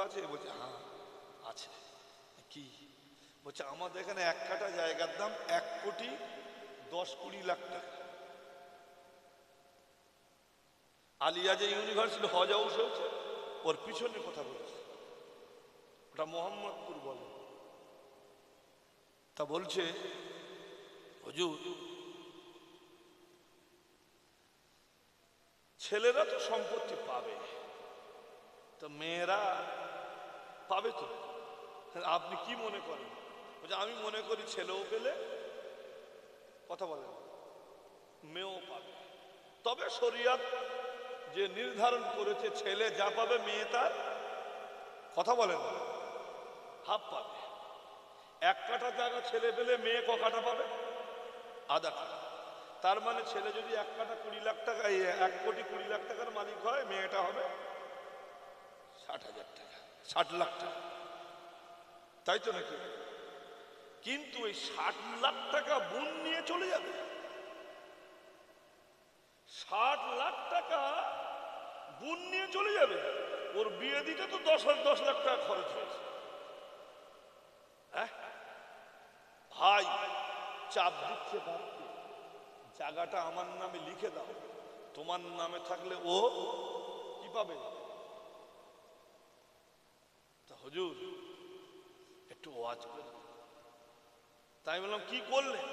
আছে? বলছে হ্যাঁ আছে। কি? বলছে আমাদের এখানে 1 কাঠা জায়গার দাম 1,10,20,20 লাখ টাকা। আলিয়া যে ইউনিভার্সিটি হজ হাউস হয়েছে ওর পিছনে কথা বলেছে, ওটা মোহাম্মদপুর বলে। তা বলছে হুজুর ছেলেরা তো সম্পত্তি পাবে, তো মেয়েরা পাবে তো? আপনি কি মনে করেন? বলছে আমি মনে করি ছেলেও পেলে কথা বলেন মেয়েও পাবে, তবে শরিয়ত যে নির্ধারণ করেছে ছেলে যা পাবে মেয়ে তার কথা বলেন হাফ পাবে। 1 কাঠা জায়গা ছেলে পেলে মেয়ে ক কাঠা পাবে? আধা কাঠা। তার মানে ছেলে যদি 1 কাঠা 20 লাখ টাকা 1,20,20,00,000 টাকার মালিক হয়, মেয়েটা হবে 60,000 টাকা, 60 লাখ টাকা, তাই তো নাকি? কিন্তু এই 60 লাখ টাকা বোন নিয়ে চলে যাবে। 60 লাখ টাকা বোন নিয়ে চলে যাবে। ওর বিয়ে দিতে তো 10 লাখ টাকা খরচ হয়েছে। ভাই চাপ দিচ্ছে বাড়তে, জায়গাটা আমার নামে লিখে দাও, তোমার নামে থাকলে ও কি পাবে? তা হুজুর একটু ওয়াজ করে। তাই বললাম কি করলেন?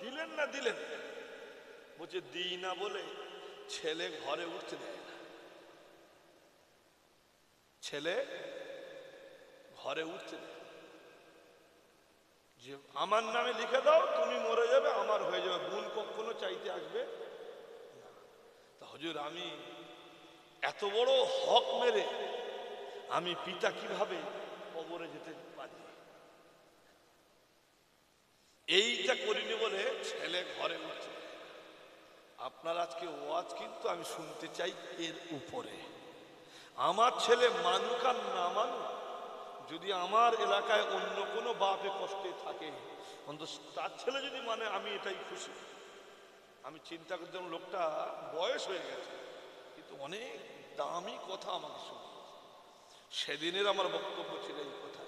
দিলেন না দিলেন? বলছে দিই না বলে ছেলে ঘরে উঠতে দেয় না। ছেলে ঘরে উঠতে দেয়, যে আমার নামে লিখে দাও, তুমি মরে যাবে আমার হয়ে যাবে, বোন কখনো চাইতে আসবে না। তা হুজুর আমি এত বড় হক মেরে আমি পিতা কিভাবে কবরে যেতে পারি? এইটা করিনি বলে ছেলে ঘরে উঠছে। আপনার আজকে ওয়াজ কিন্তু আমি শুনতে চাই এর উপরে। আমার ছেলে মানুক আর না মানুক, যদি আমার এলাকায় অন্য কোনো বাপে কষ্টে থাকে, অন্তত তার ছেলে যদি মানে আমি এটাই খুশি। আমি চিন্তা করতাম লোকটা বয়স হয়ে গেছে কিন্তু অনেক দামি কথা আমাকে শুনে। সেদিনের আমার বক্তব্য ছিল এই কথা।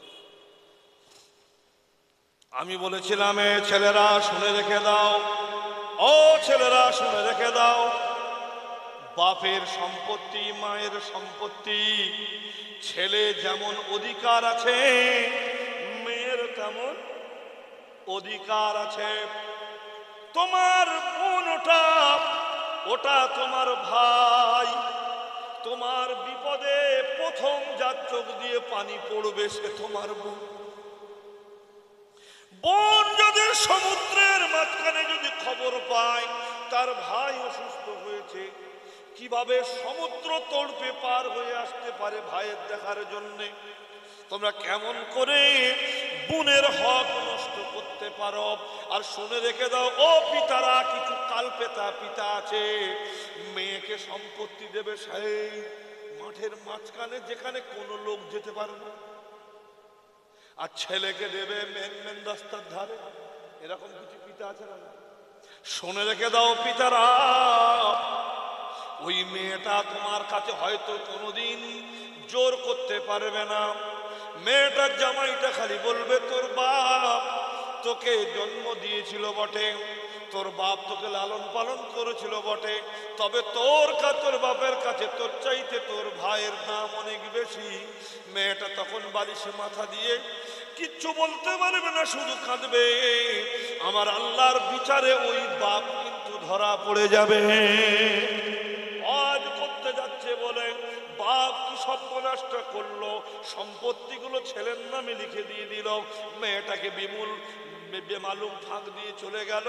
আমি বলেছিলাম এ ছেলেরা শুনে রেখে দাও, ও ছেলেরা শুনে রেখে দাও, বাপের সম্পত্তি মায়ের সম্পত্তি, ছেলে যেমন অধিকার আছে মেয়ের তেমন অধিকার আছে। তোমার বোন ওটা তোমার ভাই, তোমার বিপদে প্রথম যার চোখ দিয়ে পানি পড়বে সে তোমার বোন। বোন যদি সমুদ্রের মাঝখানে যদি খবর পায় তার ভাই অসুস্থ হয়েছে, কিভাবে সমুদ্র তড়পে পার হয়ে আসতে পারে ভাইয়ের দেখার জন্যে? তোমরা কেমন করে বোনের হক নষ্ট করতে পারো? আর শুনে রেখে দাও ও পিতারা, কিছু কালপেতা পিতা আছে, মেয়েকে সম্পত্তি দেবে সেই মাঠের মাঝখানে যেখানে কোনো লোক যেতে পারে না, আর ছেলেকে দেবে মেন রাস্তার ধারে। এরকম কিছু পিতা আছে না? শুনে রেখে দাও পিতারা, ওই মেয়েটা তোমার কাছে হয়তো কোনোদিন জোর করতে পারবে না। মেয়েটার জামাইটা খালি বলবে তোর বাপ তোকে জন্ম দিয়েছিল বটে, তোর বাপ তোকে লালন পালন করেছিল বটে, তবে তোর বাপের কাছে তোর চাইতে তোর ভাইয়ের দাম অনেক বেশি। মেয়েটা তখন বালিশে মাথা দিয়ে কিচ্ছু বলতে পারবে না, শুধু কাঁদবে। আমার আল্লাহর বিচারে ওই বাপ কিন্তু ধরা পড়ে যাবে। আজ করতে যাচ্ছে বলে বাপ কি সর্বনাশটা করলো, সম্পত্তিগুলো ছেলের নামে লিখে দিয়ে দিল, মেয়েটাকে বেমালুম ফাঁক দিয়ে চলে গেল।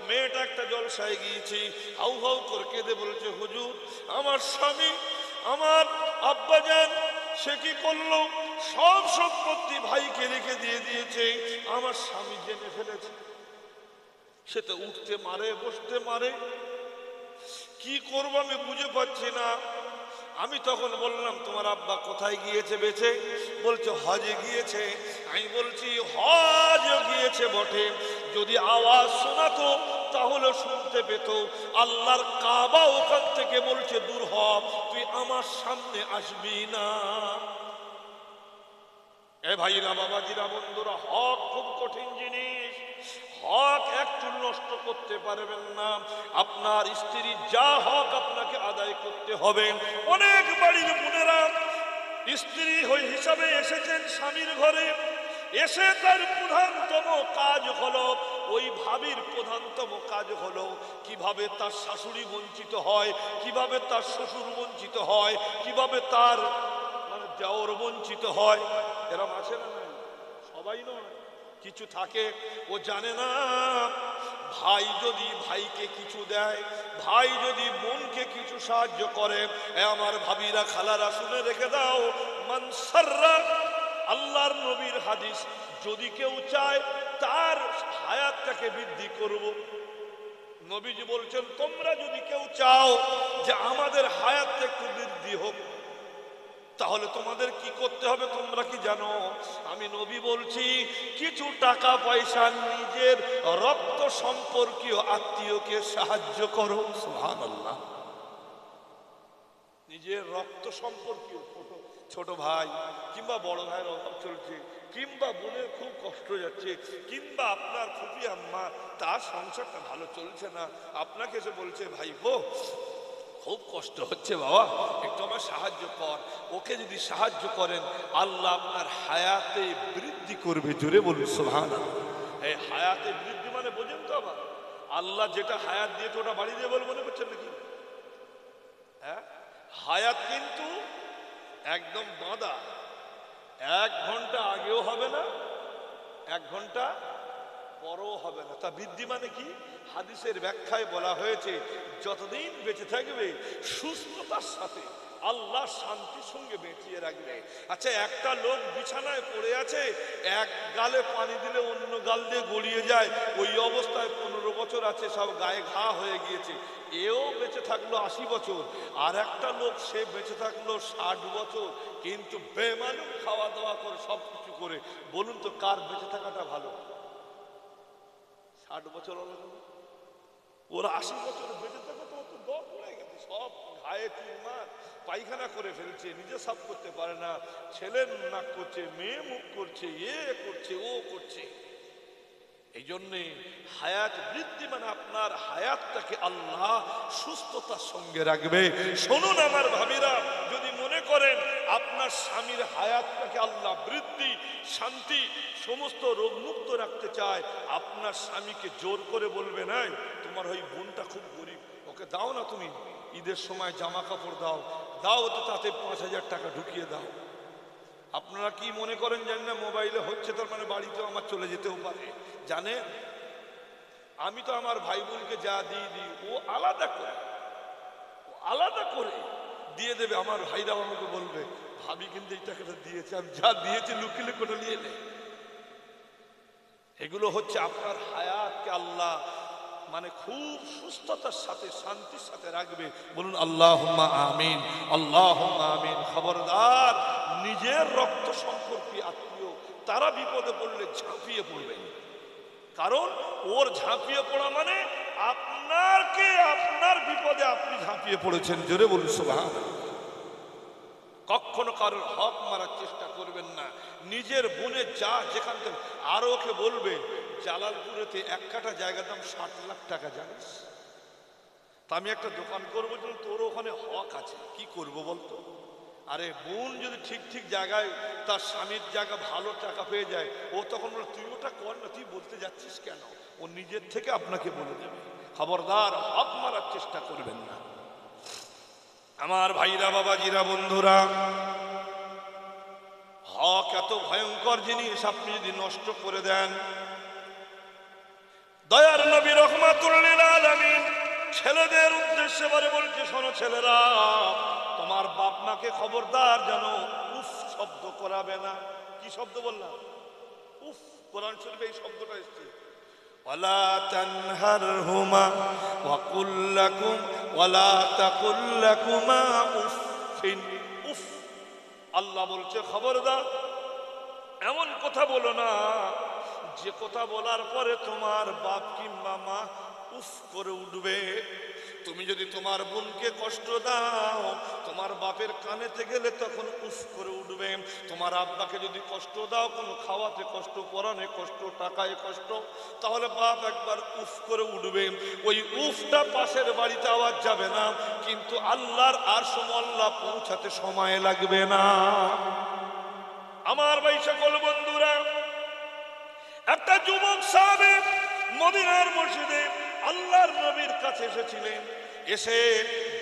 মেয়েটা একটা জলসায় গিয়েছি, হাউ হাউ করে কেঁদে বলছে হুজুর আমার স্বামী আমার আব্বাজান সে কি করলো, সব সম্পত্তি ভাইকে লিখে দিয়ে দিয়েছে, আমার স্বামী জেনে ফেলেছে। সে তো উঠতে মারে বসতে মারে, কি করবো আমি বুঝে পাচ্ছি না। আমি তখন বললাম তোমার আব্বা কোথায় গিয়েছে বেঁচে? বলছে হজে গিয়েছে। আমি বলছি হজ গিয়েছে বটে, যদি আওয়াজ শোনাতো তাহলে শুনতে পেত। আল্লাহর কাবা ওখান থেকে বলছে দূর হ, তুই আমার সামনে আসবি না। এ ভাইরা বাবাজিরা বন্ধুরা, হক খুব কঠিন জিনিস। হক একটু নষ্ট করতে পারবেন না। আপনার স্ত্রীর যা হক আপনাকে আদায় করতে হবে। অনেক বাড়ির বোনেরা স্ত্রী হয়ে হিসাবে এসেছেন স্বামীর ঘরে, এসে তার প্রধানতম কাজ হলো, ওই ভাবির প্রধানতম কাজ হলো কিভাবে তার শাশুড়ি বঞ্চিত হয়, কিভাবে তার শ্বশুর বঞ্চিত হয়, কিভাবে তার মানে দেওর বঞ্চিত হয়। এরম আছে না? সবাই নয়, কিছু থাকে ও জানে না। ভাই যদি ভাইকে কিছু দেয়, ভাই যদি বোনকে কিছু সাহায্য করে, আমার ভাবিরা খালারা শুনে রেখে দাও, মানসাররা, আল্লাহর নবীর হাদিস, যদি কেউ চায় তার হায়াতটাকে বৃদ্ধি করব, নবীজি বলছেন তোমরা যদি কেউ চাও যে আমাদের হায়াতটা একটু বৃদ্ধি হোক, তাহলে তোমাদের কি করতে হবে তোমরা কি জানো? আমি নবী বলছি, কিছু টাকা পয়সা নিজের রক্ত সম্পর্কীয় আত্মীয়কে সাহায্য করো। সুবহানাল্লাহ। নিজের রক্ত সম্পর্কীয় ছোট ভাই কিংবা বড় ভাইয়ের অভাব চলছে, কিংবা বোনের খুব কষ্ট যাচ্ছে, কিংবা আপনার ফুপি আম্মা তার সংসারটা ভালো চলছে না, আপনাকে এসে বলছে ভাই গো খুব কষ্ট হচ্ছে বাবা, একটু আমার সাহায্য কর। ওকে যদি সাহায্য করেন আল্লাহ আপনার হায়াতে বৃদ্ধি করবে। জোরে বলুন সুবহানাল্লাহ। এই হায়াতে বৃদ্ধি মানে বোঝেন তো? আবার আল্লাহ যেটা হায়াত দিয়েছে ওটা বাড়ি দিয়ে বলে মনে করছেন নাকি? হ্যাঁ, হায়াত কিন্তু একদম বাঁধা, 1 ঘন্টা আগেও হবে না, 1 ঘন্টা পরও হবে না। তা বৃদ্ধি মানে কি? হাদিসের ব্যাখ্যায় বলা হয়েছে যতদিন বেঁচে থাকবে সুস্থতার সাথে আল্লাহ শান্তির সঙ্গে বেঁচিয়ে রাখবে। আচ্ছা, একটা লোক বিছানায় পড়ে আছে, এক গালে পানি দিলে অন্য গাল দিয়ে গড়িয়ে যায়, ওই অবস্থায় 15 বছর আছে, সব গায়ে ঘা হয়ে গিয়েছে, এও বেঁচে থাকলো 80 বছর। আর একটা লোক সে বেঁচে থাকলো 60 বছর, কিন্তু বেমালুম খাওয়া দাওয়া করে সব কিছু করে। বলুন তো কার বেঁচে থাকাটা ভালো? 60 বছর হলো, ওরা 80 বছর বেঁচে থাকে তো তো দম পড়ে গেছে, সব ঘায়ে চুরমার, পায়খানা করে ফেলছে, নিজে সাফ করতে পারে না, ছেলে নাক করছে, মেয়ে মুখ করছে, এ করছে, ও করছে। এই জন্যে হায়াত বৃদ্ধি মানে আপনার হায়াতটাকে আল্লাহ সুস্থতার সঙ্গে রাখবে। শুনুন আমার ভাবিরা, যদি মনে করেন আপনার স্বামীর হায়াতটাকে আল্লাহ বৃদ্ধি, শান্তি, সমস্ত রোগমুক্ত রাখতে চায়, আপনার স্বামীকে জোর করে বলবে নাই তোমার ওই বোনটা খুব গরিব, ওকে দাও না, তুমি ঈদের সময় জামা কাপড় দাও, দাও তো তাতে 5,000 টাকা ঢুকিয়ে দাও। আপনারা কি মনে করেন জানেন না মোবাইলে হচ্ছে তার মানে বাড়িতেও আমার চলে যেতেও পারে? জানে, আমি তো আমার ভাই বোনকে যা দিয়ে দিই ও আলাদা করে দিয়ে দেবে। আমার ভাইরা আমাকে বলবে ভাবি কিন্তু এই টাকাটা দিয়েছে, আমি যা দিয়েছি লুকিয়ে করে নিয়ে নে। এগুলো হচ্ছে আপনার হায়াতকে আল্লাহ মানে খুব সুস্থতার সাথে শান্তির সাথে রাখবে। বলুন আল্লাহুম্মা আমিন, আল্লাহুম্মা আমিন। খবরদার, নিজের রক্ত সম্পর্কী আত্মীয় তারা বিপদে পড়লে ঝাঁপিয়ে পড়বেন, কারণ ওর ঝাঁপিয়ে পড়া মানে আপনাকে আপনার বিপদে আপনি ঝাঁপিয়ে পড়েছেন। জোরে বলুন সুবহানাল্লাহ। কখনো কারোর হক মারার চেষ্টা করবেন না। নিজের বোনের যা যেখান থেকে, আর ওকে বলবে জালালপুরেতে 1 কাঠা জায়গার দাম 60 লাখ টাকা, জানিস? তা আমি একটা দোকান করবো, তোর ওখানে হক আছে, কি করব বলতো? আরে বোন যদি ঠিক জায়গায় তার স্বামীর জায়গা ভালো টাকা পেয়ে যায়, ও তখন বলে তুই ওটা কর না, তুই বলতে যাচ্ছিস কেন? ও নিজের থেকে আপনাকে বলে দেবে। খবরদার, হক মারার চেষ্টা করবেন না। আমার ভাইরা, বাবাজিরা, বন্ধুরা, হক এত ভয়ঙ্কর জিনিস, আপনি যদি নষ্ট করে দেন, দয়ার নবী রহমাতুল লিল আলামিন ছেলেদের উদ্দেশ্যে বলে বলছে, শোনো ছেলেরা, তোমার বাপ মাকে খবরদার জানো উফ শব্দ করাবে না। কি শব্দ বললাম? উফ। কোরআন শরীফে এই শব্দটা এসেছে, ওয়ালা তানহারহুমা ওয়া কুল লাকুম ওয়ালা তাকুল লাকুমা উফিন। উফ। আল্লাহ বলছে খবরদার এমন কথা বলো না যে কথা বলার পরে তোমার বাপ কিংবা মা উফ করে উঠবে। তুমি যদি তোমার বোনকে কষ্ট দাও, তোমার বাপের কানেতে গেলে তখন উফ করে উঠবে। তোমার আমার আব্বাকে যদি কষ্ট দাও, কোনো খাওয়াতে কষ্ট, পরানে কষ্ট, টাকায় কষ্ট, তাহলে বাপ একবার উফ করে উঠবে। ওই উফটা পাশের বাড়িতে আওয়াজ যাবে না, কিন্তু আল্লাহর আরশ মোয়াল্লা পৌঁছাতে সময় লাগবে না। আমার ভাই সকল বন্ধুরা, একটা যুবক সাহাবী মদিনার মসজিদে আল্লাহর নবীর কাছে এসেছিলেন। এসে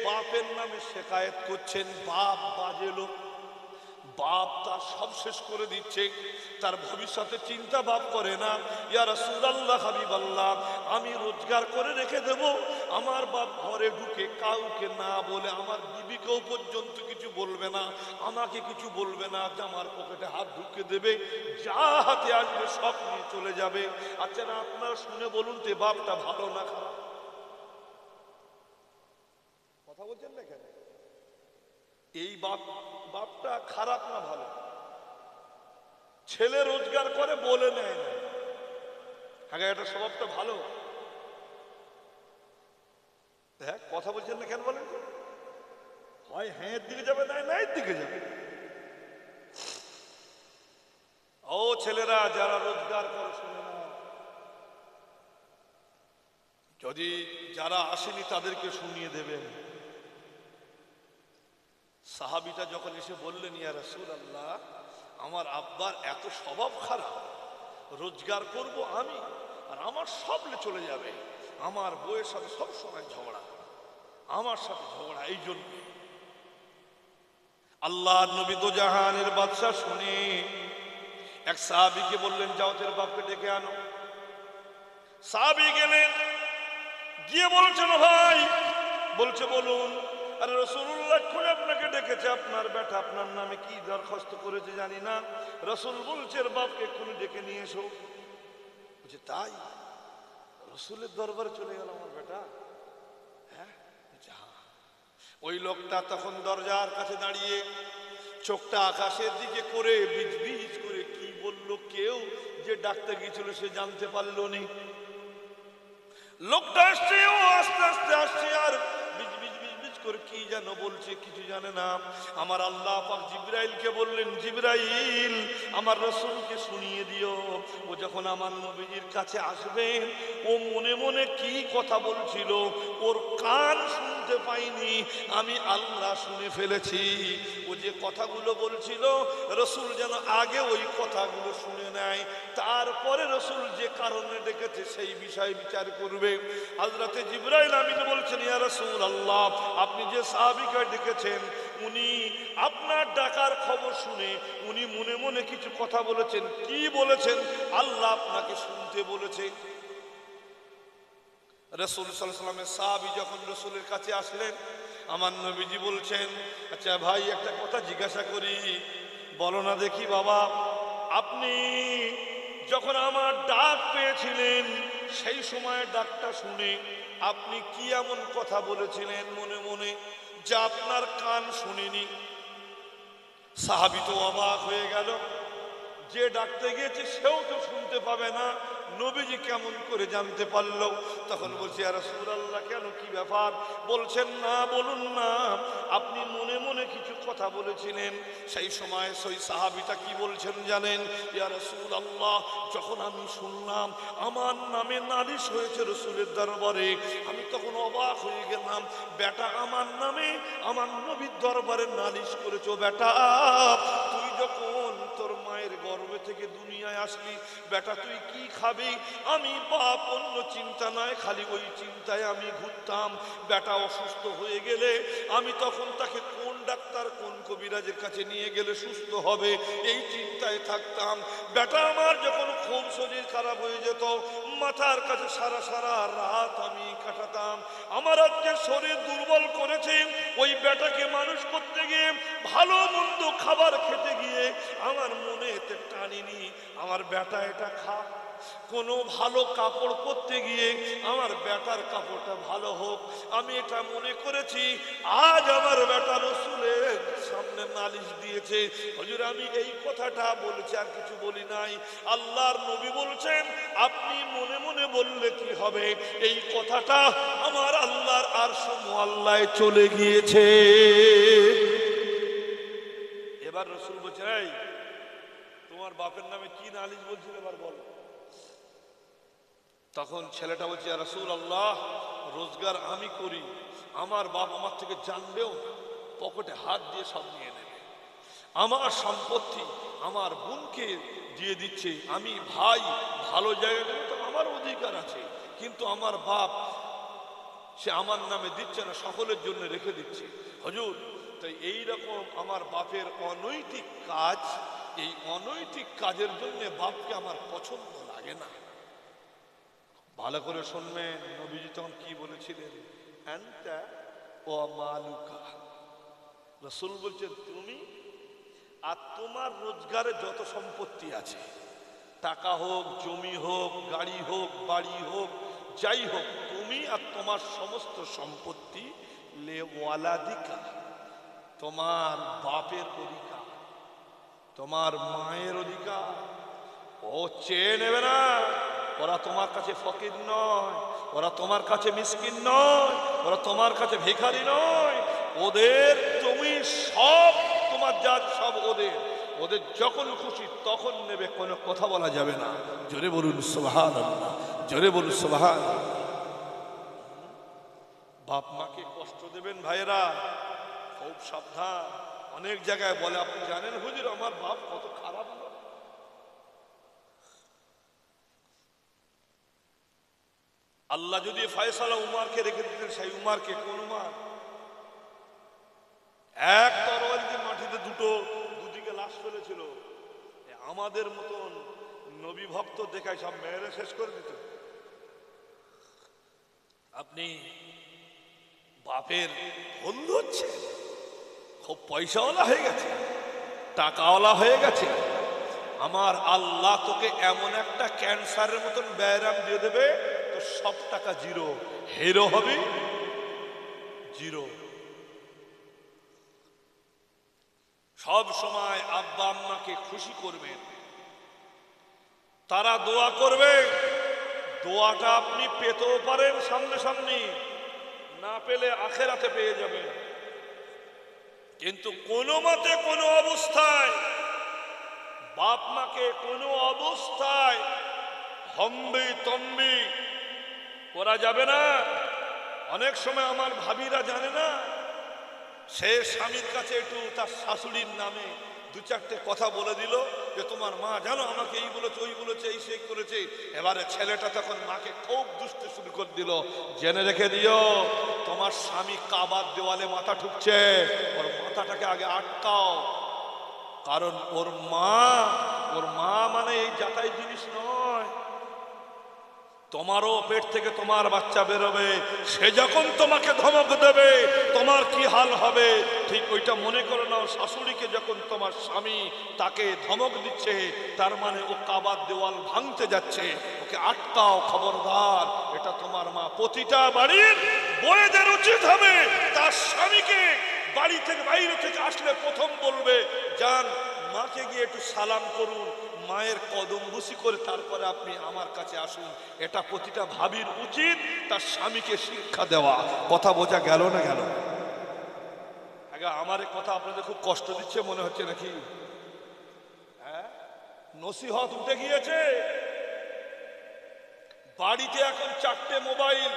বাপের নামে শিকায়েত করছেন, বাপ বাজে লোক, বাপ তার সব শেষ করে দিচ্ছে, তার ভবিষ্যতে চিন্তা বাপ করে না। ইয়া রাসূলুল্লাহ, হাবিবাল্লাহ, আমি রোজগার করে রেখে দেব, আমার বাপ ঘরে ঢুকে কাউকে না বলে, আমার বিবিকেও পর্যন্ত কিছু বলবে না, আমাকে কিছু বলবে না, জামার পকেটে হাত ঢুকে দেবে, যা হাতে আসবে সব নিয়ে চলে যাবে। আচ্ছা না, আপনারা শুনে বলুন তো, বাপটা ভালো না খারাপ? কথা বলছেন না কেন? এই বাপটা খারাপ না ভালো? ছেলে রোজগার করে বলে নেয় না, আগে এটা স্বভাবটা ভালো। হ্যাঁ, কথা বলছেন না কেন বলেন? হয় হ্যাঁ এর দিকে যাবে, নাই নাই দিকে যাবে। ও ছেলেরা যারা রোজগার করে শুনে না, যদি যারা আসেনি তাদেরকে শুনিয়ে দেবেন। সাহাবীটা যখন এসে বললেন, ইয়া রাসূলুল্লাহ, আমার আব্বার এত স্বভাব খারাপ, রোজগার করব আমি আর আমার সবলে চলে যাবে, আমার বউয়ের সাথে সব সময় ঝগড়া, আমার সাথে ঝগড়া, এই জন্য। আল্লাহর নবী দো জাহানের বাদশা শুনে এক সাহাবীকে বললেন, যাও তোর বাপকে ডেকে আনো। সাহাবী গেলেন, গিয়ে বলছেন, ভাই, বলছে বলুন। আরে রাসূলুল্লাহ এক্ষুনি আপনাকে ডেকেছে, আপনার বেটা আপনার নামে কি দরখাস্ত করেছে জানি না। রাসূল বলছে বাপকে এক্ষুনি ডেকে নিয়ে এসো। বলছে তাই? রাসূলের দরবারে চলে গেল আমার বেটা? হ্যাঁ। ওই লোকটা তখন দরজার কাছে দাঁড়িয়ে চোখটা আকাশের দিকে করে বিজ বিজ করে কি বলল, কেউ যে ডাকতে গিয়েছিল সে জানতে পারলো নি। লোকটা আসছে, ও আস্তে আস্তে আসছে, আর বিজ বিজ বিজ বিজ করে কি যেন বলছে, কিছু জানে না। আমার আল্লাহ পাক জিবরাইলকে বললেন, জিবরাইল আমার রাসূলকে শুনিয়ে দিও, ও যখন আমার নবীজির কাছে আসবে, ও মনে মনে কি কথা বলছিল ওর কান শুনতে পাইনি, আমি আল্লাহ শুনে ফেলেছি। ও যে কথাগুলো বলছিল রাসূল যেন আগে ওই কথাগুলো শুনে নেয়, তারপরে রাসূল যে কারণে ডেকেছে সেই বিষয় বিচার করবে। হযরতে জিবরাইল আমিন বলছেন, ইয়া রাসূলুল্লাহ, আপনি যে সাহাবীকে ডেকেছেন, উনি আপনার ডাকার খবর শুনে উনি মনে মনে কিছু কথা বলেছেন। কি বলেছেন? আল্লাহ আপনাকে শুনতে বলেছে। রাসূল সাল্লাল্লাহু আলাইহি ওয়াসাল্লামের সাহাবী যখন রাসূলের কাছে আসলেন, আমার নবীজি বলছেন, আচ্ছা ভাই, একটা কথা জিজ্ঞাসা করি, বলো না দেখি বাবা, আপনি যখন আমার ডাক পেয়েছিলেন সেই সময় ডাকটা শুনে আপনি কি এমন কথা বলেছিলেন মনে মনে যা আপনার কান শুনেনি? সাহাবী তো অবাক হয়ে গেল, যে ডাকতে গিয়েছে সেও তো শুনতে পাবে না, নবীজি কেমন করে জানতে পারলো? তখন বলছে, ইয়া রাসূলুল্লাহ, কেন, কি ব্যাপার? বলছেন, না বলুন না, আপনি মনে মনে কিছু কথা বলেছিলেন। সেই সময় সেই সাহাবীটা কি বলছেন জানেন? ইয়া রাসূলুল্লাহ, যখন আমি শুনলাম আমার নামে নালিশ হয়েছে রাসূলের দরবারে, আমি তখন অবাক হয়ে গেলাম। বেটা আমার নামে আমার নবীর দরবারে নালিশ করেছো? বেটা, তুই যখন তোর মায়ের গর্ভে থেকে দুনিয়ায় আসলি, বেটা তুই কি খাবি? আমি বাপ অন্য চিন্তা নয়, খালি ওই চিন্তায় আমি ঘুরতাম। বেটা অসুস্থ হয়ে গেলে আমি তখন তাকে কোন ডাক্তার কোন কবিরাজের কাছে নিয়ে গেলে সুস্থ হবে, এই চিন্তায় থাকতাম। বেটা আমার যখন খুব শরীর খারাপ হয়ে যেত, মাথার কাছে সারা সারা রাত আমি কাটাতাম। আমার আজকে শরীর দুর্বল করেছে, ওই বেটাকে মানুষ করতে গিয়ে, ভালো মন্দ খাবার খেতে গিয়ে আমার মনে এতে টানিনি আমার বেটা এটা খা। কোনো ভালো কাপড় পরতে গিয়ে আমার বেটার কাপড়টা ভালো হোক, আমি এটা মনে করেছি। আজ আমার বেটা রাসূলের সামনে নালিশ দিয়েছে, হুজুর আমি এই কথাটা বলেছি, আর কিছু বলি নাই। আল্লাহর নবী বলছেন, আপনি মনে মনে বললে কি হবে? এই কথাটা আমার আল্লাহর আরশ মুআল্লায় চলে গিয়েছে। এবার রাসূল বলছেন, এই তোমার বাপের নামে কি নালিশ বলছিল এবার বলো। তখন ছেলেটা বলছে, ইয়া রাসূলুল্লাহ, রোজগার আমি করি, আমার বাপ আমার থেকে জানবেও না, পকেটে হাত দিয়ে সব নিয়ে নেবে। আমার সম্পত্তি আমার বোনকে দিয়ে দিচ্ছে, আমি ভাই ভালো জায়গায় গেলে তো আমার অধিকার আছে, কিন্তু আমার বাপ সে আমার নামে দিচ্ছে না, সকলের জন্য রেখে দিচ্ছে। হুজুর, তাই এইরকম আমার বাপের অনৈতিক কাজ, এই অনৈতিক কাজের জন্য বাপকে আমার পছন্দ লাগে না। ভালো করে শুনবেন, নবীজি তখন কি বলেছিলেন? আনতা ওয়া মালুকা। রাসূল বলছেন, তুমি আর তোমার রোজগারে যত সম্পত্তি আছে, টাকা হোক, জমি হোক, গাড়ি হোক, বাড়ি হোক, যাই হোক, তুমি আর তোমার সমস্ত সম্পত্তি লে ওয়ালাদিকা, তোমার বাপের অধিকার, তোমার মায়ের অধিকার। ও চেয়ে নেবে না, ওরা তোমার কাছে ফকির নয়, ওরা তোমার কাছে মিসকিন নয়, ওরা তোমার কাছে ভিখারি নয়, ওদের তুমি সব, তোমার যা সব ওদের, ওদের যখন খুশি তখন নেবে, কোনো কথা বলা যাবে না। জোরে বলুন সুবহানাল্লাহ, জোরে বলুন সুবহানাল্লাহ। বাপ মাকে কষ্ট দেবেন ভাইরা, খুব সাবধান। অনেক জায়গায় বলে, আপনি জানেন হুজুর আমার বাপ কত খারাপ লোক। আল্লাহ যদি ফয়সালা উমারকে রেখে দিতেন, সেই উমারকে, কোন উমার? এক তরবারিতে মাটিতে দুদিকে লাশ ফেলেছিল, আমাদের মতন নবী ভক্ত দেখায় সব মেরে শেষ করে দিত। আপনি বাপের বন্ধু হচ্ছে, খুব পয়সাওয়ালা হয়ে গেছে, টাকাওয়ালা হয়ে গেছে, আমার আল্লাহ তোকে এমন একটা ক্যান্সারের মতন ব্যায়াম দিয়ে দেবে, তো সব টাকা জিরো, হিরো হবে জিরো। সব সময় আব্বা আম্মাকে খুশি করবেন, তারা দোয়া করবে, দোয়াটা আপনি পেতেও পারেন সামনে সামনে, না পেলে আখেরাতে পেয়ে যাবেন। কিন্তু কোনো মতে কোনো অবস্থায় বাপ মাকে কোনো অবস্থায় হম্বি তম্বি করা যাবে না। অনেক সময় আমার ভাবিরা জানে না, সে স্বামীর কাছে একটু তার শাশুড়ির নামে দু চারটে কথা বলে দিল, যে তোমার মা জানো আমাকে এই বলেছে, ওই বলেছে, এই সেই করেছে। এবারে ছেলেটা তখন মাকে খুব দুষতে শুরু করে দিল। জেনে রেখে দিও, তোমার স্বামী কাবার দেওয়ালে মাথা ঠুকছে, ওর মাথাটাকে আগে আটকাও। কারণ ওর মা মানে এই জাতাই জিনিস নয়। তোমারও পেট থেকে তোমার বাচ্চা বেরোবে, সে যখন তোমাকে ধমক দেবে তোমার কি হাল হবে, ঠিক ওইটা মনে করে নাও। শাশুড়িকে যখন তোমার স্বামী তাকে ধমক দিচ্ছে, তার মানে ও কাবার দেওয়াল ভাঙতে যাচ্ছে, ওকে আটকাও, খবরদার, এটা তোমার মা। প্রতিটা বাড়ির বউদের উচিত হবে তার স্বামীকে বাড়ি থেকে বাইরে থেকে আসলে প্রথম বলবে, যান মাকে গিয়ে একটু সালাম করুন, মায়ের কদম বুসি করে তারপরে আপনি আমার কাছে আসুন। এটা প্রতিটা ভাবির উচিত, তার স্বামীকে শিক্ষা দেওয়া। কথা বোঝা গেল না গেল? আগে আমার কথা আপনাদের খুব কষ্ট দিচ্ছে মনে হচ্ছে নাকি? হ্যাঁ, নসিহত উঠে গিয়েছে। বাড়িতে এখন 4টে মোবাইল,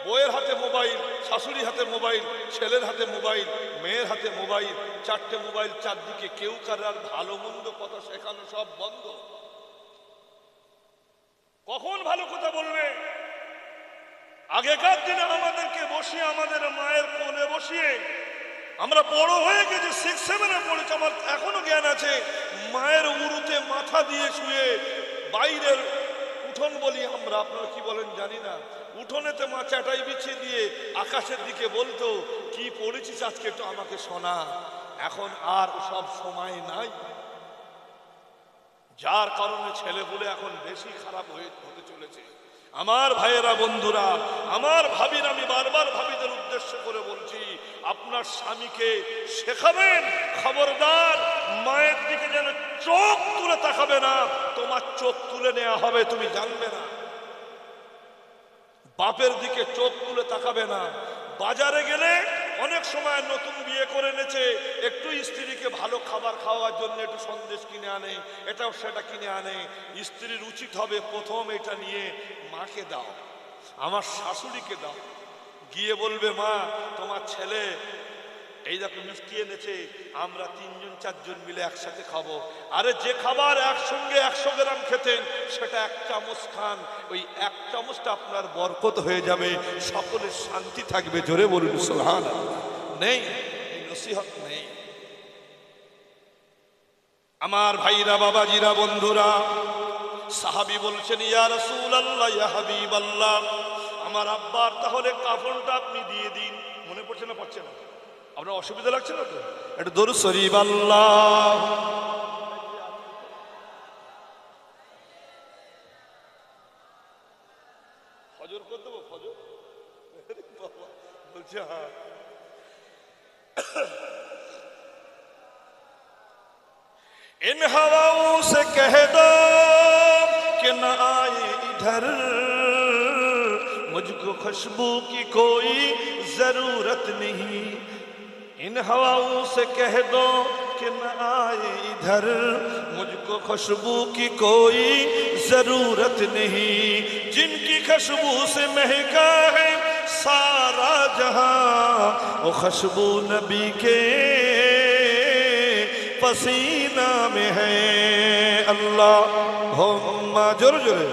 বউয়ের হাতে মোবাইল, শাশুড়ি হাতে মোবাইল, ছেলের হাতে মোবাইল, মেয়ের হাতে মোবাইল, 4টে মোবাইল চারদিকে। কেউ কারার ভালো মন্দ কথা শেখানো সব বন্ধ। কখন ভালো কথা বলবে? আগেকার দিনে আমাদেরকে বসিয়ে, আমাদের মায়ের কোলে বসিয়ে, আমরা বড় হয়ে গেছি, 6-7-এ পড়েছি, আমার এখনো জ্ঞান আছে, মায়ের উরুতে মাথা দিয়ে শুয়ে, বাইরের উঠোন বলি আমরা, আপনারা কি বলেন জানি না, উঠোনেতে মা চাটাই বিছিয়ে দিয়ে আকাশের দিকে বলতো, কি পড়েছিস আজকে একটু আমাকে শোনা। এখন আর সব সময় নাই, যার কারণে ছেলেগুলো এখন বেশি খারাপ হতে চলেছে। আমার ভাইয়েরা, বন্ধুরা, আমার ভাবির, আমি বারবার ভাবিদের উদ্দেশ্য করে বলছি, আপনার স্বামীকে শেখাবেন, খবরদার মায়ের দিকে যেন চোখ তুলে তাকাবে না, তোমার চোখ তুলে নেওয়া হবে, তুমি জানবে না। বাপের দিকে চোখ তুলে তাকাবে না। বাজারে গেলে অনেক সময় নতুন বিয়ে করে এনেছে, একটু স্ত্রীকে ভালো খাবার খাওয়ার জন্য একটু সন্দেশ কিনে আনে, এটাও সেটা কিনে আনে। স্ত্রীর উচিত হবে প্রথম এটা নিয়ে মাকে দাও, আমার শাশুড়িকে দাও, গিয়ে বলবে মা তোমার ছেলে এই দেখো মিষ্টি এনেছে, আমরা 3জন 4জন মিলে একসাথে খাবো। আরে যে খাবার একসঙ্গে 100 গ্রাম খেতেন সেটা 1 চামচ খান, ওই 1 চামচটা আপনার বরকত হয়ে যাবে, সকলের শান্তি থাকবে। জোরে বলুন সুবহানাল্লাহ। নেই এই নসিহত নেই। আমার ভাইরা, বাবাজিরা, বন্ধুরা, সাহাবী বলছেন ইয়া রাসূলুল্লাহ, ইয়া হাবিবাল্লাহ, আমার আব্বার তাহলে কাফনটা আপনি দিয়ে দিন। মনে পড়ছে না? পড়ছে না? আপনার অসুবিধা লাগছে না তো? একটু দরুদ শরীফ আল্লাহ। ফজর করে দেবো? ফজর বলছে হ্যাঁ। इन हवाओं से कह दो कि न आए इधर, मुझको खुशबू की कोई जरूरत नहीं। इन हवाओं से कह दो कि न आए इधर, मुझको खुशबू की कोई जरूरत नहीं। जिनकी खुशबू से महका है सारा जहां, वो खुशबू नबी के पसीना में है। अल्लाहुम्मा, जोर जोरे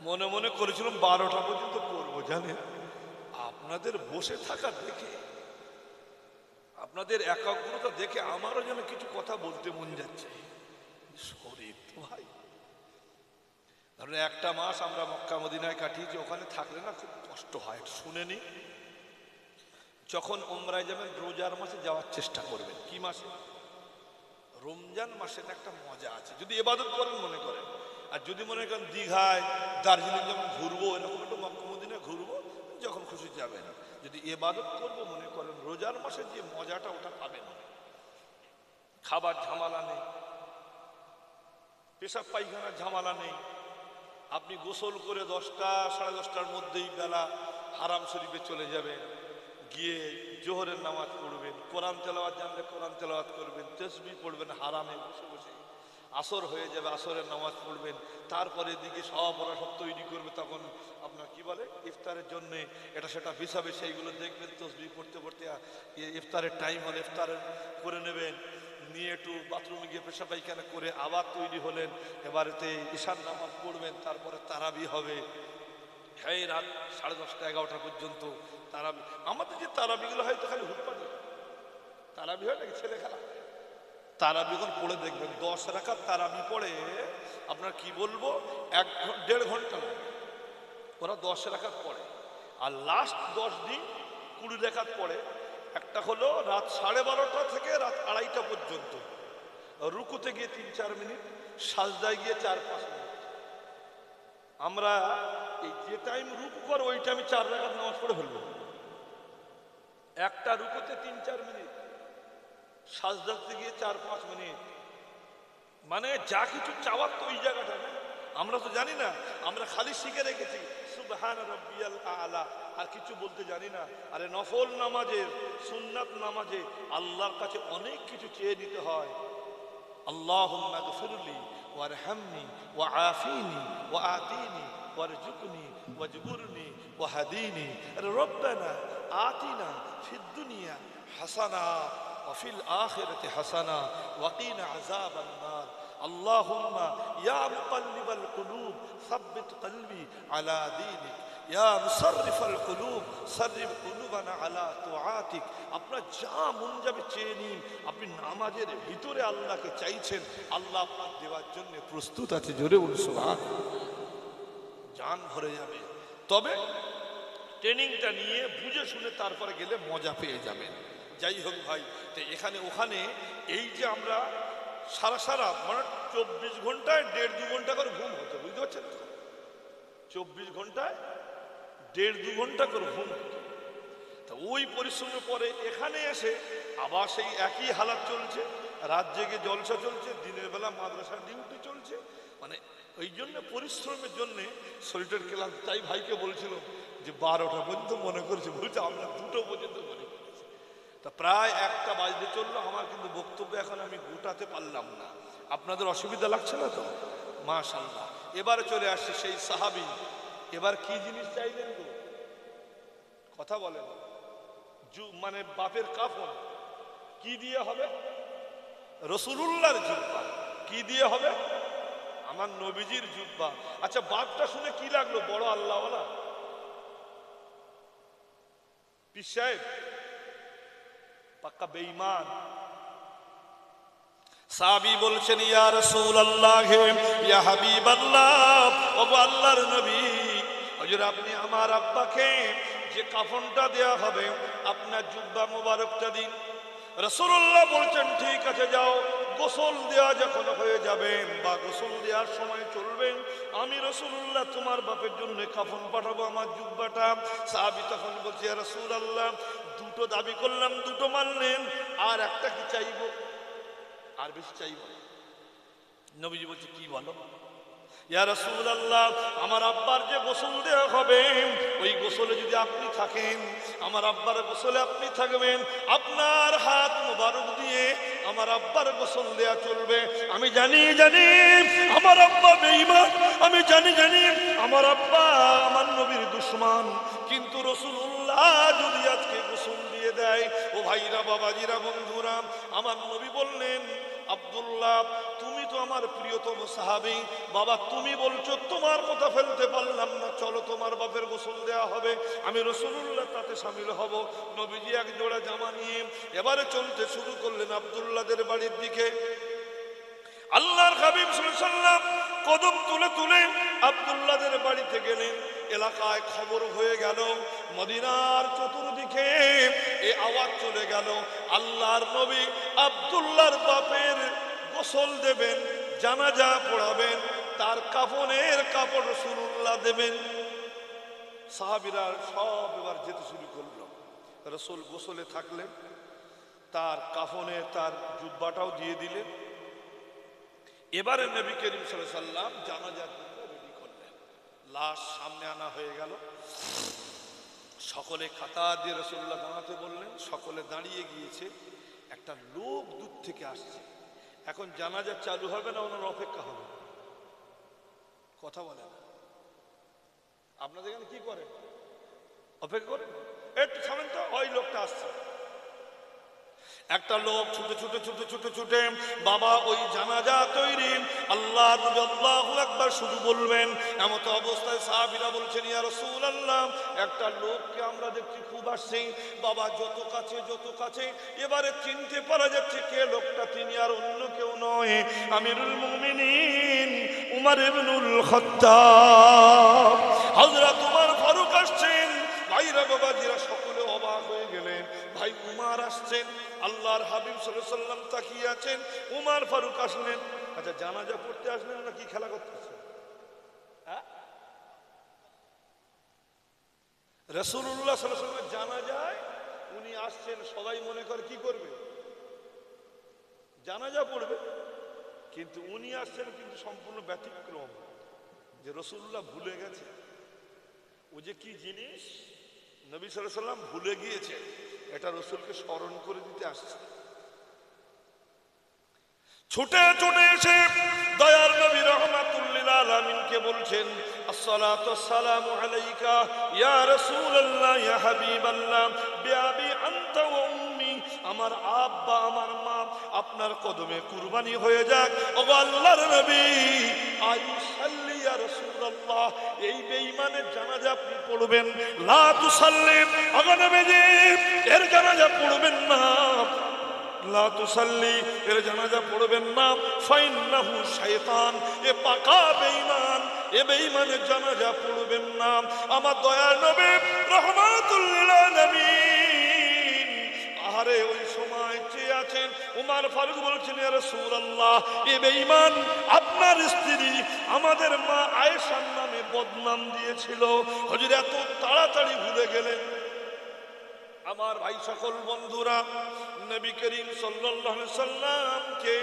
মনে মনে করেছিলাম 12টা পর্যন্ত পড়বো, জানেন আপনাদের বসে থাকা দেখে, আপনাদের একাগ্রতা দেখে আমারও যেন কিছু কথা বলতে মন যাচ্ছে। শরীর তো ভাই, ধরুন 1টা মাস আমরা মক্কা মদিনায় কাটিয়েছি, ওখানে থাকলে না খুব কষ্ট হয়। শুনে নি, যখন উমরায় যাবেন রোজার মাসে যাওয়ার চেষ্টা করবেন। কি মাসে? রমজান মাসের একটা মজা আছে, যদি ইবাদত করেন মনে করেন। আর যদি মনে করেন দীঘায়, দার্জিলিং যখন ঘুরবো, এরকম একটু মক্কা মদিনায় ঘুরবো, যখন খুশি যাবেন। যদি ইবাদত করবো মনে করেন, রোজার মাসের যে মজাটা ওটা পাবেন। খাবার ঝামেলা নেই, পেশাব পায়খানার ঝামেলা নেই। আপনি গোসল করে 10টা সাড়ে 10টার মধ্যেই বেলা হারাম শরীফে চলে যাবেন, গিয়ে জোহরের নামাজ পড়বেন, কোরআন তেলাওয়াত জানলে কোরআন তেলাওয়াত করবেন, তাসবিহ পড়বেন হারামে বসে বসে। আসর হয়ে যাবে, আসরের নামাজ পড়বেন, তারপরে এদিকে সব ওরা সব তৈরি করবে, তখন আপনার কি বলে ইফতারের জন্য এটা সেটা বিছাবে, সেইগুলো দেখবেন। তাসবিহ পড়তে পড়তে ইফতারের টাইম হলে ইফতার করে নেবেন, নিয়ে একটু বাথরুমে গিয়ে পেশাব পায়খানা করে আবার তৈরি হলেন, এবারেতে ঈশার নামাজ পড়বেন, তারপরে তারাবি হবে। হ্যাঁ, রাত 10:30 11টা পর্যন্ত তারাবি। আমাদের যে তারাবিগুলো হয় তো খালি হুটপাটি তারাবি হয় নাকি ছেলে খেলা? তারাবি এখন পড়ে দেখবেন, 10 রাকাত তারাবি পড়ে আপনার কি বলবো 1.5 ঘন্টা লাগে। ওরা 10 রাকাত পড়ে, আর লাস্ট 10 দিন 20 রাকাত পড়ে। একটা হলো রাত 12:30 থেকে রাত 2:30 পর্যন্ত, রুকুতে গিয়ে 3-4 মিনিট, সাজদায় গিয়ে 4-5 মিনিট। আমরা এই যে টাইম রুকু করো ওই টাইমে 4 রাকাত নামাজ পড়ে ফেলবো। একটা রুকুতে 3-4 মিনিট, সাজদাতে গিয়ে 4-5 মিনিট। মানে যা কিছু চাওয়ার তো ওই জায়গাটা না। আমরা তো জানি না, আমরা খালি শিখে রেখেছি সুবহান রাব্বিয়াল আলা, আর কিছু বলতে জানি না। আরে নফল নামাজে, সুন্নাত নামাজে আল্লাহর কাছে অনেক কিছু চেয়ে নিতে হয়। আল্লাহুম্মা গফিরলি ওয়ারহামনি ওয়াআফিনি ওয়াআতিনি ওয়ারজুকনি ওয়াজবুরনি ওয়াহদিনি। আরে রব্বানা আতিনা ফিদ দুনিয়া হাসানা وفي الآخرة حسنة وقنا عذاب النار اللهم يا مقلب القلوب ثبت قلبي على دينك يا مصرف القلوب صرف قلوبنا على طاعتك। আপনার যা মন যাবে চেয়ে নিন। আপনি নামাজের ভিতরে আল্লাহকে চাইছেন, আল্লাহ আপনার দেওয়ার জন্য প্রস্তুত আছে। জোরে বলুন সুবহানাল্লাহ। জান ভরে যাবে। তবে ট্রেনিংটা নিয়ে বুঝে শুনে তারপরে গেলে মজা পেয়ে যাবেন। যাই হোক ভাই, তো এখানে ওখানে এই যে আমরা সারা মানে 24 ঘন্টায় 1.5-2 ঘন্টা করে ঘুম হতো, বুঝতে পারছেন তো? 24 ঘন্টায় 1.5-2 ঘন্টা করে ঘুম হতো। তা ওই পরিশ্রমের পরে এখানে এসে আবার সেই একই হালাত চলছে, রাত জেগে জলসা চলছে, দিনের বেলা মাদ্রাসার ডিউটি চলছে। মানে ওই জন্য পরিশ্রমের জন্যে শরীরের ক্লান্ত। তাই ভাইকে বলছিল যে 12টা পর্যন্ত মনে করেছে, বলছে আমরা 2টো পর্যন্ত মনে করেছি। তা প্রায় 1টা বাজতে চললো। আমার কিন্তু বক্তব্য এখন আমি গোটাতে পারলাম না, আপনাদের অসুবিধা লাগছে না তো? মাশাআল্লাহ। এবারে চলে আসছে সেই সাহাবী। এবার কি জিনিস চাইলেন গো? কথা বলেন। মানে বাপের কাফন কি দিয়ে হবে? রাসূলুল্লাহর জুব্বা। কি দিয়ে হবে? আমার নবীজির জুব্বা। আচ্ছা, বাপটা শুনে কি লাগলো? বড় আল্লাহওয়ালা পীর সাহেব, পাক্কা বেঈমান। সাহাবী বলছেন, ইয়া রাসূলুল্লাহ, ইয়া হাবিবাল্লাহ, ওগো আল্লাহর নবী, হুজুর আপনি আমার আব্বাকে যে কাফনটা দেয়া হবে আপনার জুব্বা মোবারকটা দিন। রাসূলুল্লাহ বলছেন, ঠিক আছে যাও, গোসল দেওয়া যখন হয়ে যাবেন বা গোসল দেওয়ার সময় চলবেন, আমি রাসূলুল্লাহ তোমার বাপের জন্য কাফন পাঠাবো, আমার জুব্বাটা। সাহাবী তখন বলছে, ইয়া রাসূলুল্লাহ, 2টো দাবি করলাম, 2টো মানলেন, আর একটা কি চাইবো? আর বেশি চাইবো না। নবীজি বলছে, কি বলো? ইয়া রাসূলুল্লাহ, আমার আব্বার যে গোসল দেওয়া হবে ওই গোসলে যদি আপনি থাকেন, আমার আব্বার গোসলে আপনি থাকবেন, আপনার হাত মোবারক দিয়ে আমার আব্বার গোসল দেয়া চলবে। আমি জানি আমার আব্বা বেঈমান, আমি জানি আমার আব্বা আমার নবীর দুশমন, কিন্তু রাসূলুল্লাহ যদি আজকে গোসল দিয়ে দেয়, ও ভাইরা, বাবাজিরা, বন্ধুরা, আমার নবী বললেন, আব্দুল্লাহ তুমি তো আমার প্রিয়তম সাহাবী, বাবা তুমি বলছো, তোমার কথা ফেলতে পারলাম না, চলো তোমার বাপের গোসল দেওয়া হবে, আমি রাসূলুল্লাহ তাতে শামিল হব। নবীজি এক জোড়া জামা নিয়ে এবারে চলতে শুরু করলেন আব্দুল্লাহদের বাড়ির দিকে। আল্লাহর হাবিব সাল্লাল্লাহু আলাইহি ওয়াসাল্লাম কদম তুলে তুলে আব্দুল্লাহদের বাড়িতে গেলেন। এলাকায় খবর হয়ে গেল, মদিনার চতুর্দিকে এই আওয়াজ চলে গেল, আল্লাহর নবী আব্দুল্লাহর বাপের গোসল দেবেন, জানাজা পড়াবেন, তার কাফনের কাপড় রাসূলুল্লাহ দেবেন। সাহাবীরা সব এবার যেতে শুরু করলো। রাসূল গোসলে থাকলেন, তার কাফনে তার জুব্বাটাও দিয়ে দিলেন। এবারে নবী করিম সাল্লাল্লাহু আলাইহি ওয়াসাল্লাম জানাজার জন্য রেডি করলেন। লাশ সামনে আনা হয়ে গেল, সকলে কাতার দিয়ে রাসূলুল্লাহ দাঁড়াতে বললেন, সকলে দাঁড়িয়ে গিয়েছে। একটা লোক দূর থেকে আসছে। এখন জানাজা চালু হবে না, ওনার অপেক্ষা হবে? কথা বলে না। আপনাদের এখানে কি করেন? অপেক্ষা করেন? একটু থামেন তো, ওই লোকটা আসছে। একটা লোক ছুটে ছুটে বাবা ওই জানাজা তৈরি, আল্লাহ নবী আল্লাহু আকবার শুধু বলবেন। এমত অবস্থায় সাহাবীরা বলছেন, ইয়া রাসূলুল্লাহ, একটা লোককে আমরা দেখছি খুব আসছে। বাবা যত কাছে এবারে চিনতে পারা যাচ্ছে কে লোকটা। তিনি আর অন্য কেউ নয়, আমিরুল মুমিনিন উমর ইবনুল খাত্তাব, হযরত উমর ফারুক আসছেন। ভাইরা, বাবাজিরা, সকলে অবাক হয়ে গেলেন, ভাই উমর আসছেন। আল্লাহর হাবিব সাল্লাল্লাহু আলাইহি ওয়াসাল্লাম তাকিয়ে আছেন, উমর ফারুক আসলেন। আচ্ছা, জানাজা পড়তে আসলেন না কি খেলা করতেছেন? রাসূলুল্লাহ সাল্লাল্লাহু আলাইহি ওয়াসাল্লামের জানাজায় উনি আসছেন, সবাই মনে করে কি করবে? জানাজা পড়বে। কিন্তু উনি আসছেন কিন্তু সম্পূর্ণ ব্যতিক্রম, যে রাসূলুল্লাহ ভুলে গেছে ও যে কি জিনিস নবী সাল্লাল্লাহু আলাইহি ওয়াসাল্লাম ভুলে গিয়েছে, এটা রাসূলকে স্মরণ করে দিতে আসছে। ছুটে এসে দয়ার নবী রাহমাতুল লিল আলামিনকে বলছেন, আসসালাতু ওয়াসসালামু আলাইকা ইয়া রাসূলুল্লাহ, ইয়া হাবিবাল্লাহ, বিআবি আনতা ওয়া উম্মি, আমার আব্বা আমার মা আপনার কদমে কুরবানি হয়ে যাক। ওগো আল্লাহর নবী, আইসাল্লি ইয়া রাসূলুল্লাহ, এই বেঈমানের জানাজা আপনি পড়বেন। লা তুসাল্লি, ওগো নবীজি এর জানাজা পড়বেন না। লা তুসাল্লি, এর জানাজা পড়বেন না। ফাইন্নাহু শাইতান, এ পাকা বেঈমান, এ বেঈমানের জানাজা পড়বেন না। আমার দয়ার নবী রাহমাতুল লিল আলামিন আহারে ওই সময় চেয়ে আছেন। উমর ফারুক বলছেন, ইয়া রাসূলুল্লাহ, এ বেঈমান আপনার স্ত্রী আমাদের মা আয়েশার নামে বদনাম দিয়েছিল। হুজুর এত তাড়াতাড়ি ভুলে গেলেন? আমার ভাই সকল বন্ধুরা, নবী করিম সাল্লাল্লাহু আলাইহি সাল্লামকে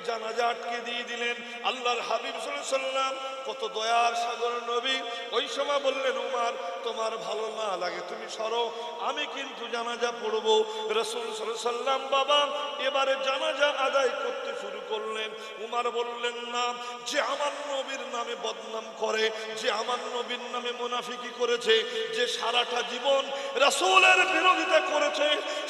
জানাজা আটকে দিয়ে দিলেন। আল্লাহর হাবিব সাল্লাল্লাহু আলাইহি সাল্লাম কত দয়ার সাগর নবী, ওই সময় বললেন, উমার তোমার ভালো না লাগে তুমি সরো, আমি কিন্তু জানাজা পড়বো। রাসূল সাল্লাল্লাহু আলাইহি সাল্লাম বাবা এবারে জানাজা আদায় করতে শুরু করলেন। উমার বললেন, না, যে আমার নবীর নামে বদনাম করে, যে আমার নবীর নামে মুনাফিকি করেছে, যে সারাটা জীবন রাসূলের বিরোধিতা করেছে,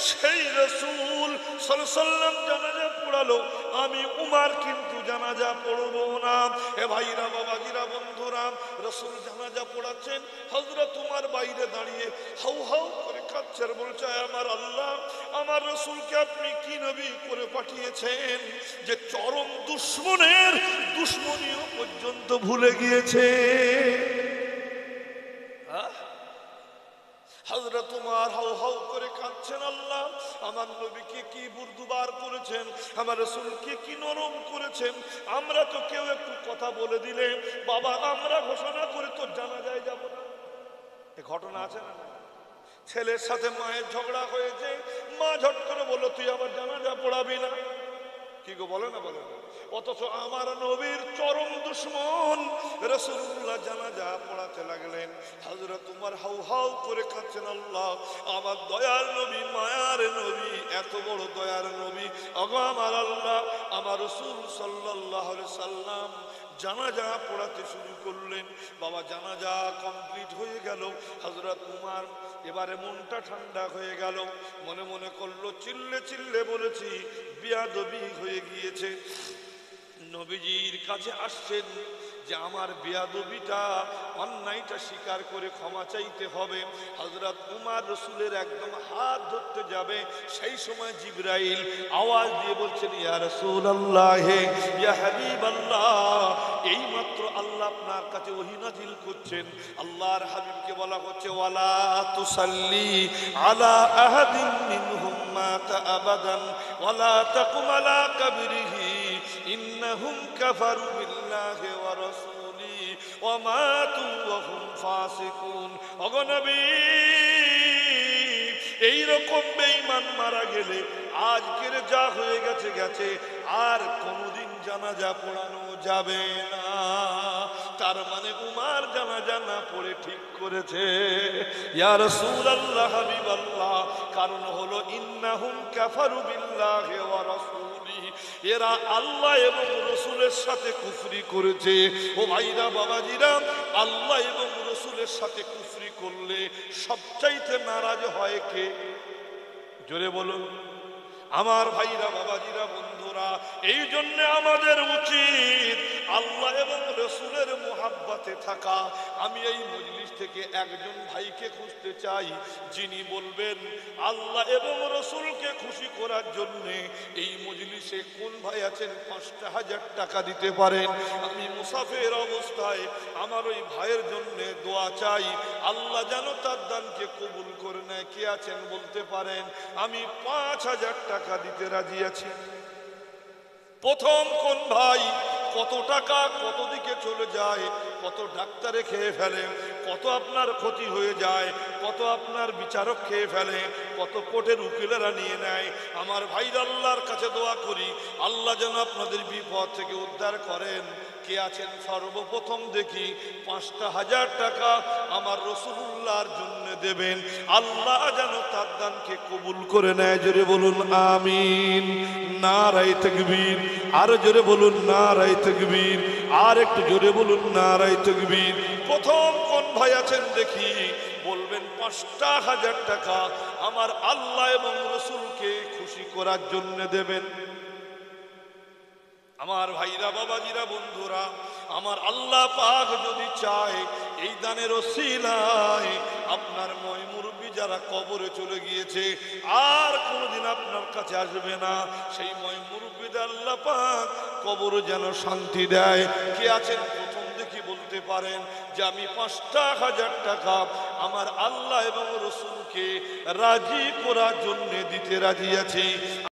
সেই রাসূল সাল্লাল্লাহু আলাইহি সাল্লাম জানাজা পড়ালো, আমি উমার কিন্তু জানাজা পড়বো না। এ ভাইরা, বাবাজিরা, বন্ধুরা, রাসূল জানাজা পড়াচ্ছেন, হযরত উমার বাইরে দাঁড়িয়ে হাউ হাউ করে কাঁদছে আর বলছে, আমার আল্লাহ, আমার রাসূলকে আপনি কি নবী করে পাঠিয়েছেন যে চরম দুশমনের দুশমনিও পর্যন্ত ভুলে গিয়েছে। হযরত উমর হাউ হাউ করে কাঁদছেন, আল্লাহ, আমার নবীকে কি বুরদুবার করেছেন, আমার রাসূলকে কি নরম করেছেন। আমরা তো কেউ একটু কথা বলে দিলে বাবা আমরা ঘোষণা করে তো জানাজায় যাব না। এই ঘটনা আছে না? ছেলের সাথে মায়ের ঝগড়া হয়েছে, মা ঝট করে বলল, তুই আমার জানাজা পড়াবি না। কি গো, বলে না, বলে না। অথচ আমার নবীর চরম দুশমন রাসূলুল্লাহ জানাজা পড়াতে লাগলেন। হযরত উমর হাউ হাউ করে কাঁদছেন, আল্লাহ, আমার দয়ার নবী, মায়ার নবী, এত বড় দয়ার নবী, ওগো আমার আল্লাহ, আমার রাসূল সাল্লাল্লাহু আলাইহি সাল্লাম জানাজা পড়াতে শুরু করলেন। বাবা জানাজা কমপ্লিট হয়ে গেল। হযরত উমর এবারে মনটা ঠান্ডা হয়ে গেল, মনে মনে করলো, চিল্লে চিল্লে বলেছি, বিয়াদবি হয়ে গিয়েছে। নবীজির কাছে আসছেন যে আমার বিয়াদবিটা, অন্যায়টা স্বীকার করে ক্ষমা চাইতে হবে। হযরত উমর রাসূলের একদম হাত ধরতে যাবে, সেই সময় জিবরাইল আওয়াজ দিয়ে বলছেন, ইয়া রাসূলুল্লাহ, ইয়া হাবিবাল্লাহ, এইমাত্র আল্লাহ আপনার কাছে ওহী নাযিল করছেন। আল্লাহর হাবিবকে বলা হচ্ছে, ওয়ালা তুসাল্লি আলা আহাদিন মিনহুম মাতা আবাদান ওয়ালা তাকুম আলা কবরিহি ইন্নাহুম কাফারু বিল্লাহি ওয়া রাসূলি ওয়া মাতু ওয়া হুম ফাসিকুন। ওগো নবী, এইরকম বেঈমান মারা গেলে আজকের যা হয়ে গেছে গেছে, আর কোনদিন জানাজা পড়ানো যাবে না। তার মানে উমর জানাজা না পড়ে ঠিক করেছে। ইয়া রাসূলুল্লাহ, হাবিবাল্লাহ, কারণ হলো ইন্নাহুম কাফারু বিল্লাহি ওয়া রাসূলি, এরা আল্লাহ এবং রাসূলের সাথে কুফরি করেছে। ও ভাইরা, বাবাজিরা, আল্লাহ এবং রাসূলের সাথে কুফরি করলে সবচাইতে নারাজ হয় কে? জোরে বলুন। আমার ভাইরা, বাবাজিরা, বন্ধুরা, এই জন্য আমাদের উচিত আল্লাহ এবং রাসূলের মুহাব্বতে থাকা। আমি এই মজলিস থেকে একজন ভাইকে খুঁজতে চাই, যিনি বলবেন আল্লাহ এবং রাসূলকে খুশি করার জন্য এই মজলিসে কোন ভাই আছেন ৫,০০০ টাকা দিতে পারেন। আমি মুসাফির অবস্থায় আমার ওই ভাইয়ের জন্য দোয়া চাই, আল্লাহ যেন তার দানকে কবুল করে নেয়। কে আছেন বলতে পারেন? আমি ৫,০০০ টাকা দিতে রাজি আছি। প্রথম কোন ভাই? কত টাকা কত দিকে চলে যায়, কত ডাক্তারে খেয়ে ফেলে, কত আপনার ক্ষতি হয়ে যায়, কত আপনার বিচারক খেয়ে ফেলে, কত কোর্টের উকিলেরা নিয়ে নেয়। আমার ভাইরা, আল্লাহর কাছে দোয়া করি, আল্লাহ যেন আপনাদের বিপদ থেকে উদ্ধার করেন। কে আছেন সর্বপ্রথম দেখি ৫,০০০ টাকা আমার রাসূলুল্লাহর জন্য দেবেন, আল্লাহ যেন তার দানকে কবুল করে নেয়। জোরে বলুন আমিন। নারায়ে তাকবীর। আর জোরে বলুন নারায়ে তাকবীর। আর একটু জোরে বলুন নারায়ে তাকবীর। প্রথম কোন ভাই আছেন দেখি, বলবেন ৫,০০০ টাকা আমার আল্লাহ এবং রাসূলকে খুশি করার জন্য দেবেন। আমার ভাইরা, বাবাজিরা, বন্ধুরা, আমার আল্লাহ পাক যদি চায় এই দানের ওসিলায় আপনার মই মুরব্বি যারা কবরে চলে গিয়েছে আর কোনোদিন আপনার কাছে আসবে না, সেই মই মুরব্বিদের আল্লাহ পাক কবরে যেন শান্তি দেয়। কে আছেন প্রথম দেখি বলতে পারেন যে আমি ৫,০০০ টাকা আমার আল্লাহ এবং রাসূলকে রাজি করার জন্য দিতে রাজি আছি।